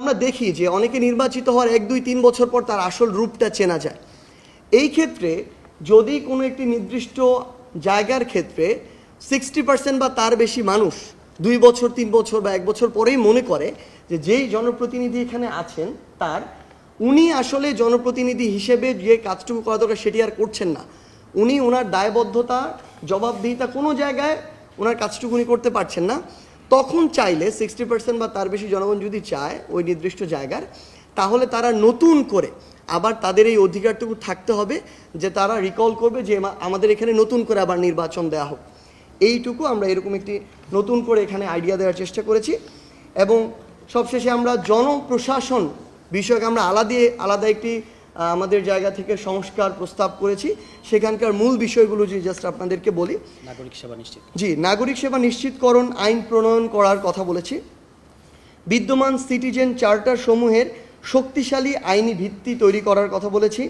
আমরা দেখি যে অনেকে নির্বাচিত হওয়ার 1-2-3 বছর পর তার আসল রূপটা চেনা যায়। এই ক্ষেত্রে যদি কোনো একটি নির্দিষ্ট জায়গার ক্ষেত্রে 60% বা তার বেশি মানুষ 2 বছর 3 বছর বা 1 বছর পরেই মনে করে যে যেই জনপ্রতিনিধি এখানে আছেন উনি আসলে জনপ্রতিনিধি হিসেবে যে কাজটুকু করা দরকার সেটি আর করছেন না, উনি ওনার দায়বদ্ধতা জবাবদিহিতা কোনো জায়গায় ওনার কাজটুকু উনি করতে পারছেন না, তখন চাইলে 60% বা তার বেশি জনগণ যদি চায় ওই নির্দিষ্ট জায়গার, তাহলে তারা নতুন করে আবার তাদের এই অধিকারটুকু থাকতে হবে যে তারা রিকল করবে যে আমাদের এখানে নতুন করে আবার নির্বাচন দেওয়া হোক। এইটুকু আমরা এরকম একটি নতুন করে এখানে আইডিয়া দেওয়ার চেষ্টা করেছি। এবং সবশেষে আমরা জনপ্রশাসন বিষয়কে আমরা আলাদা একটি আমাদের জায়গা থেকে সংস্কার প্রস্তাব করেছি। সেখানকার মূল বিষয়গুলো যে জাস্ট আপনাদেরকে বলি। নাগরিক সেবা নিশ্চিত, নাগরিক সেবা নিশ্চিতকরণ আইন প্রণয়ন করার কথা বলেছি। বিদ্যমান সিটিজেন চার্টার সমূহের শক্তিশালী আইনি ভিত্তি তৈরি করার কথা বলেছি।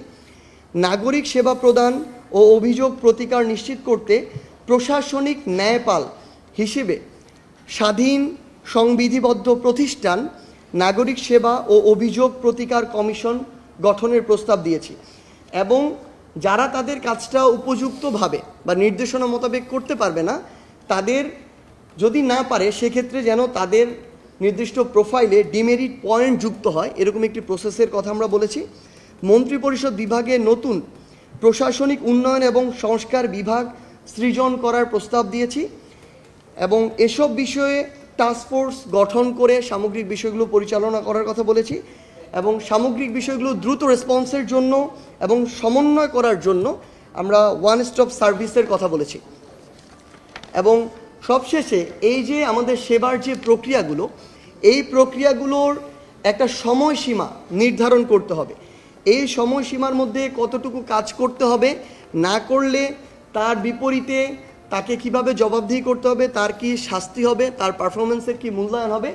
নাগরিক সেবা প্রদান ও অভিযোগ প্রতিকার নিশ্চিত করতে প্রশাসনিক ন্যায়পাল হিসেবে স্বাধীন সংবিধিবদ্ধ প্রতিষ্ঠান নাগরিক সেবা ও অভিযোগ প্রতিকার কমিশন গঠনের প্রস্তাব দিয়েছি। এবং যারা তাদের কাজটা উপযুক্তভাবে বা নির্দেশনা মোতাবেক করতে পারবে না, তাদের যদি না পারে সেক্ষেত্রে যেন তাদের নির্দিষ্ট প্রোফাইলে ডিমেরিট পয়েন্ট যুক্ত হয়, এরকম একটি প্রসেসের কথা আমরা বলেছি। মন্ত্রিপরিষদ বিভাগে নতুন প্রশাসনিক উন্নয়ন এবং সংস্কার বিভাগ সৃজন করার প্রস্তাব দিয়েছি। এবং এসব বিষয়ে টাস্কফোর্স গঠন করে সামগ্রিক বিষয়গুলো পরিচালনা করার কথা বলেছি। এবং সামগ্রিক বিষয়গুলো দ্রুত রেসপন্সের জন্য এবং সমন্বয় করার জন্য আমরা ওয়ান স্টপ সার্ভিসের কথা বলেছি। এবং সবশেষে এই যে আমাদের সেবার যে প্রক্রিয়াগুলো, এই প্রক্রিয়াগুলোর একটা সময়সীমা নির্ধারণ করতে হবে। এই সময়সীমার মধ্যে কতটুকু কাজ করতে হবে, না করলে তার বিপরীতে তাকে কিভাবে জবাবদিহি করতে হবে, তার কি শাস্তি হবে, তার পারফরমেন্সের কি মূল্যায়ন হবে,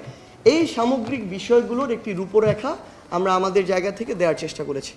এই সামগ্রিক বিষয়গুলোর একটি রূপরেখা আমরা আমাদের জায়গা থেকে দেওয়ার চেষ্টা করেছি।